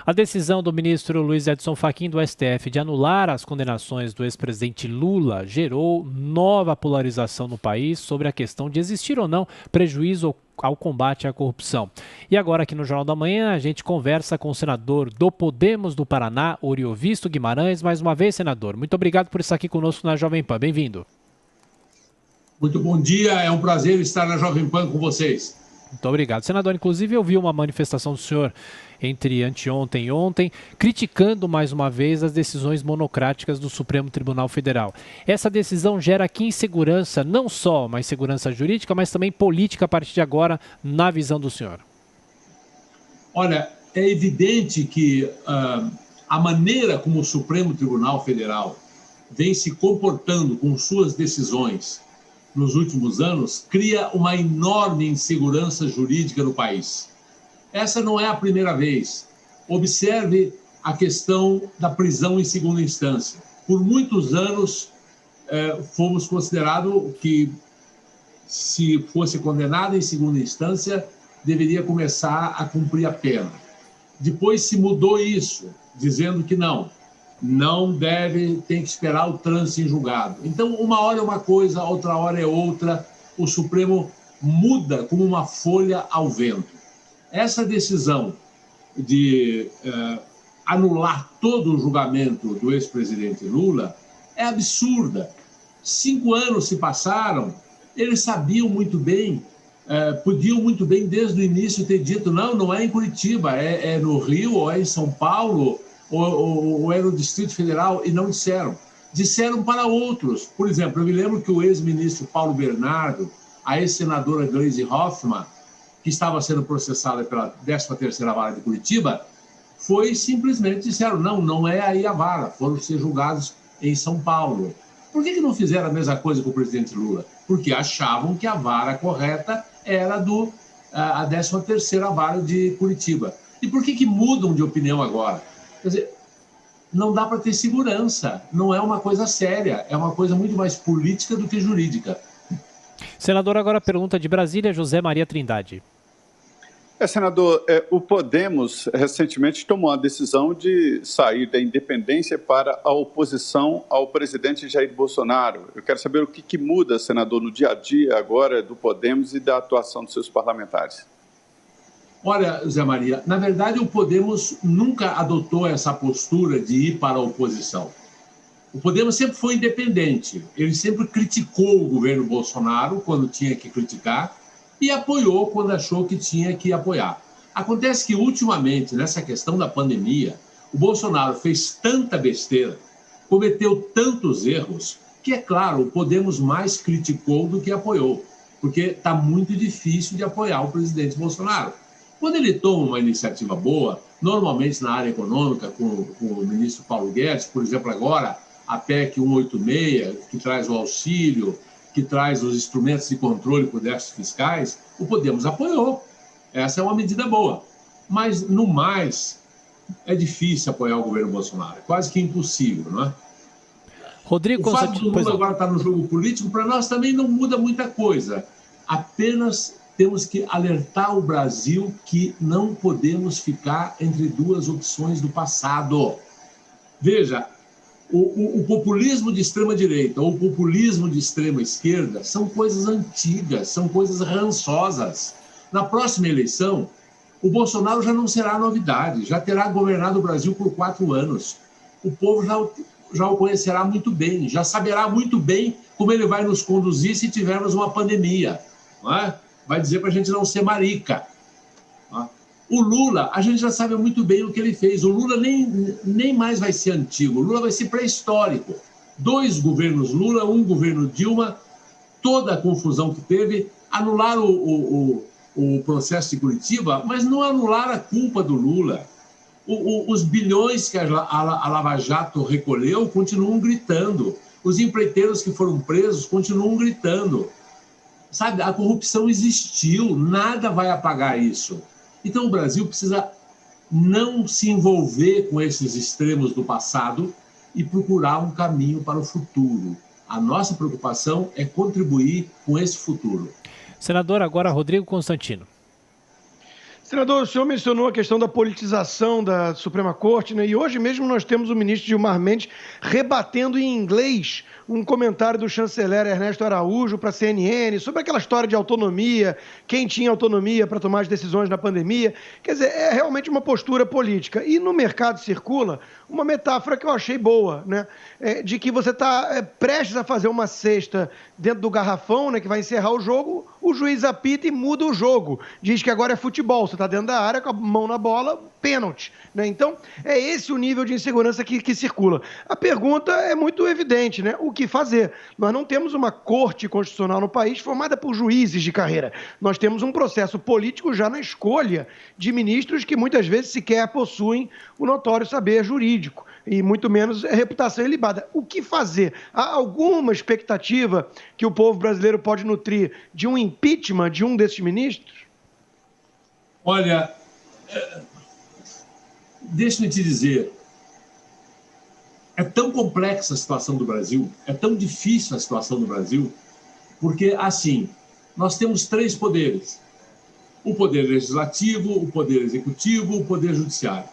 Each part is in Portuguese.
A decisão do ministro Luiz Edson Fachin do STF de anular as condenações do ex-presidente Lula gerou nova polarização no país sobre a questão de existir ou não prejuízo ao combate à corrupção. E agora aqui no Jornal da Manhã a gente conversa com o senador do Podemos do Paraná, Oriovisto Guimarães. Mais uma vez, senador, muito obrigado por estar aqui conosco na Jovem Pan. Bem-vindo. Muito bom dia, é um prazer estar na Jovem Pan com vocês. Muito obrigado. Senador, inclusive eu vi uma manifestação do senhor entre anteontem e ontem, criticando mais uma vez as decisões monocráticas do Supremo Tribunal Federal. Essa decisão gera aqui insegurança, não só uma insegurança jurídica, mas também política a partir de agora, na visão do senhor. Olha, é evidente que a maneira como o Supremo Tribunal Federal vem se comportando com suas decisões nos últimos anos cria uma enorme insegurança jurídica no país. Essa não é a primeira vez. Observe a questão da prisão em segunda instância. Por muitos anos, fomos considerados que, se fosse condenado em segunda instância, deveria começar a cumprir a pena. Depois se mudou isso, dizendo que não deve, tem que esperar o trânsito em julgado. Então, uma hora é uma coisa, outra hora é outra. O Supremo muda como uma folha ao vento. Essa decisão de anular todo o julgamento do ex-presidente Lula é absurda. 5 anos se passaram, eles sabiam muito bem, podiam muito bem desde o início ter dito não é em Curitiba, é no Rio, ou é em São Paulo, ou é no Distrito Federal, e não disseram. Disseram para outros. Por exemplo, eu me lembro que o ex-ministro Paulo Bernardo, a ex-senadora Gleisi Hoffmann, que estava sendo processada pela 13ª Vara de Curitiba, simplesmente disseram, não é aí a vara, foram ser julgados em São Paulo. Por que não fizeram a mesma coisa com o presidente Lula? Porque achavam que a vara correta era a 13ª Vara de Curitiba. E por que mudam de opinião agora? Quer dizer, não dá para ter segurança, não é uma coisa séria, é uma coisa muito mais política do que jurídica. Senador, agora a pergunta de Brasília, José Maria Trindade. Senador, o Podemos recentemente tomou a decisão de sair da independência para a oposição ao presidente Jair Bolsonaro. Eu quero saber o que muda, senador, no dia a dia agora do Podemos e da atuação dos seus parlamentares. Olha, Zé Maria, na verdade o Podemos nunca adotou essa postura de ir para a oposição. O Podemos sempre foi independente, ele sempre criticou o governo Bolsonaro quando tinha que criticar e apoiou quando achou que tinha que apoiar. Acontece que, ultimamente, nessa questão da pandemia, o Bolsonaro fez tanta besteira, cometeu tantos erros, que, é claro, o Podemos mais criticou do que apoiou, porque está muito difícil de apoiar o presidente Bolsonaro. Quando ele toma uma iniciativa boa, normalmente na área econômica, com o ministro Paulo Guedes, por exemplo, agora, a PEC 186, que traz o auxílio, que traz os instrumentos de controle por déficits fiscais, o Podemos apoiou. Essa é uma medida boa. Mas, no mais, é difícil apoiar o governo Bolsonaro. É quase que impossível, não é? Rodrigo, o fato do Lula agora estar no jogo político, para nós também não muda muita coisa. Apenas temos que alertar o Brasil que não podemos ficar entre duas opções do passado. Veja, o populismo de extrema-direita ou o populismo de extrema-esquerda são coisas antigas, são coisas rançosas. Na próxima eleição, o Bolsonaro já não será novidade, já terá governado o Brasil por 4 anos. O povo já o conhecerá muito bem, já saberá muito bem como ele vai nos conduzir se tivermos uma pandemia. Não é? Vai dizer para a gente não ser marica. O Lula, a gente já sabe muito bem o que ele fez. O Lula nem mais vai ser antigo, o Lula vai ser pré-histórico. 2 governos Lula, 1 governo Dilma, toda a confusão que teve, anularam o processo de Curitiba, mas não anularam a culpa do Lula. Os bilhões que a Lava Jato recolheu continuam gritando. Os empreiteiros que foram presos continuam gritando. Sabe, a corrupção existiu, nada vai apagar isso. Então o Brasil precisa não se envolver com esses extremos do passado e procurar um caminho para o futuro. A nossa preocupação é contribuir com esse futuro. Senador, agora Rodrigo Constantino. Senador, o senhor mencionou a questão da politização da Suprema Corte, né? E hoje mesmo nós temos o ministro Gilmar Mendes rebatendo em inglês um comentário do chanceler Ernesto Araújo para a CNN sobre aquela história de autonomia, quem tinha autonomia para tomar as decisões na pandemia. Quer dizer, é realmente uma postura política. E no mercado circula uma metáfora que eu achei boa, né? De que você está prestes a fazer uma cesta dentro do garrafão, né, que vai encerrar o jogo, o juiz apita e muda o jogo. Diz que agora é futebol, você está dentro da área com a mão na bola, pênalti, né? Então, é esse o nível de insegurança que circula. A pergunta é muito evidente, né? O que fazer? Nós não temos uma corte constitucional no país formada por juízes de carreira. Nós temos um processo político já na escolha de ministros que muitas vezes sequer possuem o notório saber jurídico e muito menos reputação ilibada. O que fazer? Há alguma expectativa que o povo brasileiro pode nutrir de um impeachment de um desses ministros? Olha, deixa-me te dizer, é tão complexa a situação do Brasil, é tão difícil a situação do Brasil, porque, assim, nós temos 3 poderes: o poder legislativo, o poder executivo, o poder judiciário.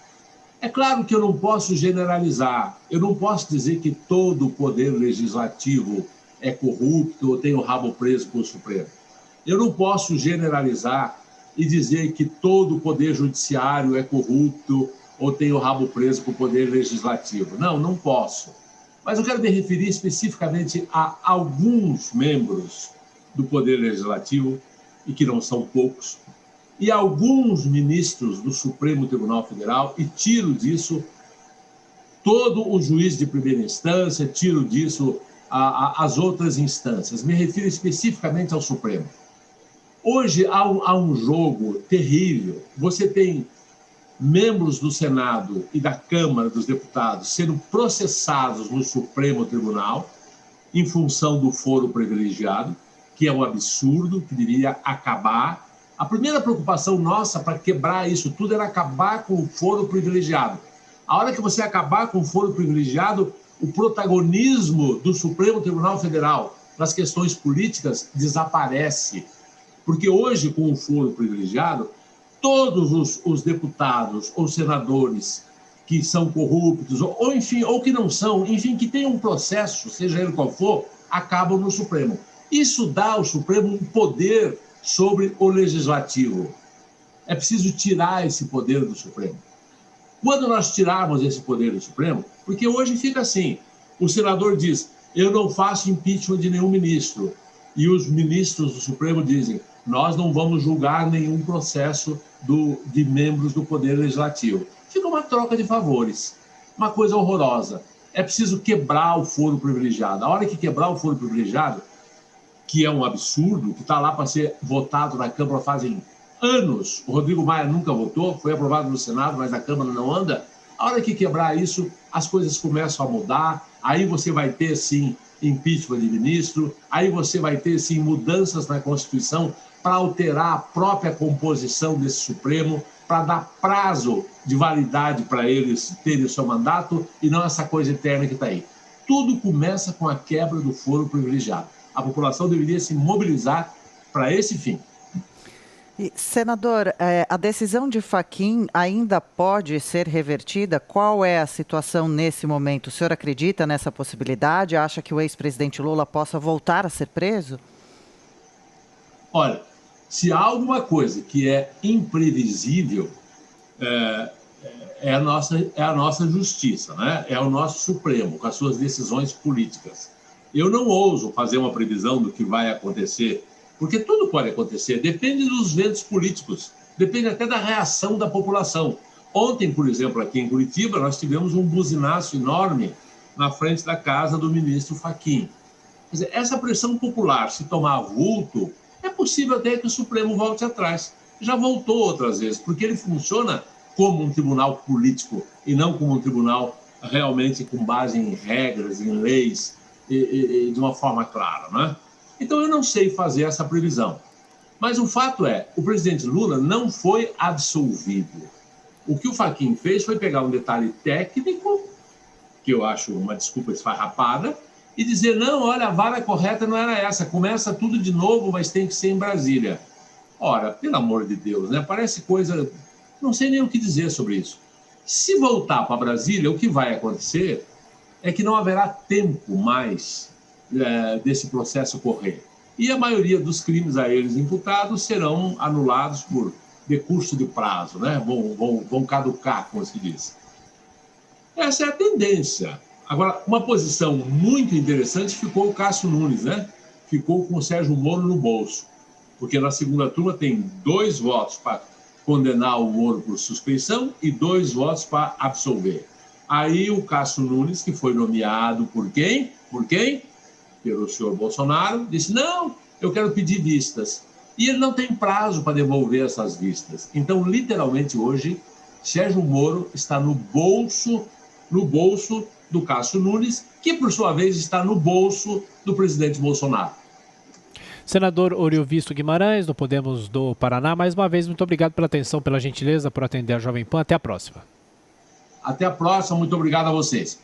É claro que eu não posso generalizar, eu não posso dizer que todo o poder legislativo é corrupto ou tem o rabo preso com o Supremo. Eu não posso generalizar e dizer que todo o poder judiciário é corrupto ou tem o rabo preso com o poder legislativo. Não, não posso. Mas eu quero me referir especificamente a alguns membros do poder legislativo, e que não são poucos, e alguns ministros do Supremo Tribunal Federal, e tiro disso todo o juiz de primeira instância, tiro disso as outras instâncias. Me refiro especificamente ao Supremo. Hoje há um jogo terrível. Você tem membros do Senado e da Câmara dos Deputados sendo processados no Supremo Tribunal em função do foro privilegiado, que é um absurdo, que deveria acabar. A primeira preocupação nossa para quebrar isso tudo era acabar com o foro privilegiado. A hora que você acabar com o foro privilegiado, o protagonismo do Supremo Tribunal Federal nas questões políticas desaparece. Porque hoje, com o foro privilegiado, todos os deputados ou senadores que são corruptos, ou enfim, ou que não são, enfim, que tenham um processo, seja ele qual for, acabam no Supremo. Isso dá ao Supremo um poder sobre o legislativo. É preciso tirar esse poder do Supremo. Quando nós tirarmos esse poder do Supremo, porque hoje fica assim, o senador diz, eu não faço impeachment de nenhum ministro, e os ministros do Supremo dizem, nós não vamos julgar nenhum processo de membros do Poder Legislativo. Fica uma troca de favores, uma coisa horrorosa. É preciso quebrar o foro privilegiado. A hora que quebrar o foro privilegiado, que é um absurdo, que está lá para ser votado na Câmara fazem anos, o Rodrigo Maia nunca votou, foi aprovado no Senado, mas a Câmara não anda. A hora que quebrar isso, as coisas começam a mudar, aí você vai ter, sim, impeachment de ministro, aí você vai ter, sim, mudanças na Constituição para alterar a própria composição desse Supremo, para dar prazo de validade para eles terem o seu mandato e não essa coisa eterna que está aí. Tudo começa com a quebra do foro privilegiado. A população deveria se mobilizar para esse fim. E, senador, a decisão de Fachin ainda pode ser revertida? Qual é a situação nesse momento? O senhor acredita nessa possibilidade? Acha que o ex-presidente Lula possa voltar a ser preso? Olha, se há alguma coisa que é imprevisível, é a nossa justiça, né? É o nosso Supremo, com as suas decisões políticas. Eu não ouso fazer uma previsão do que vai acontecer, porque tudo pode acontecer, depende dos ventos políticos, depende até da reação da população. Ontem, por exemplo, aqui em Curitiba, nós tivemos um buzinaço enorme na frente da casa do ministro Fachin. Quer dizer, essa pressão popular, se tomar vulto, é possível até que o Supremo volte atrás. Já voltou outras vezes, porque ele funciona como um tribunal político e não como um tribunal realmente com base em regras, em leis, e de uma forma clara, né? Então, eu não sei fazer essa previsão. Mas o fato é, o presidente Lula não foi absolvido. O que o Fachin fez foi pegar um detalhe técnico, que eu acho uma desculpa esfarrapada, e dizer, não, olha, a vara correta não era essa, começa tudo de novo, mas tem que ser em Brasília. Ora, pelo amor de Deus, né? Parece coisa... Não sei nem o que dizer sobre isso. Se voltar para Brasília, o que vai acontecer é que não haverá tempo mais desse processo correr. E a maioria dos crimes a eles imputados serão anulados por decurso de prazo, né? Vão caducar, como se diz. Essa é a tendência. Agora, uma posição muito interessante ficou o Cássio Nunes, né? Ficou com o Sérgio Moro no bolso. Porque na segunda turma tem 2 votos para condenar o Moro por suspeição e 2 votos para absolver. Aí o Cássio Nunes, que foi nomeado por quem? Por quem? Pelo senhor Bolsonaro, disse, não, eu quero pedir vistas. E ele não tem prazo para devolver essas vistas. Então, literalmente, hoje, Sérgio Moro está no bolso do Cássio Nunes, que, por sua vez, está no bolso do presidente Bolsonaro. Senador Oriovisto Guimarães, do Podemos do Paraná, mais uma vez, muito obrigado pela atenção, pela gentileza, por atender a Jovem Pan. Até a próxima. Até a próxima, muito obrigado a vocês.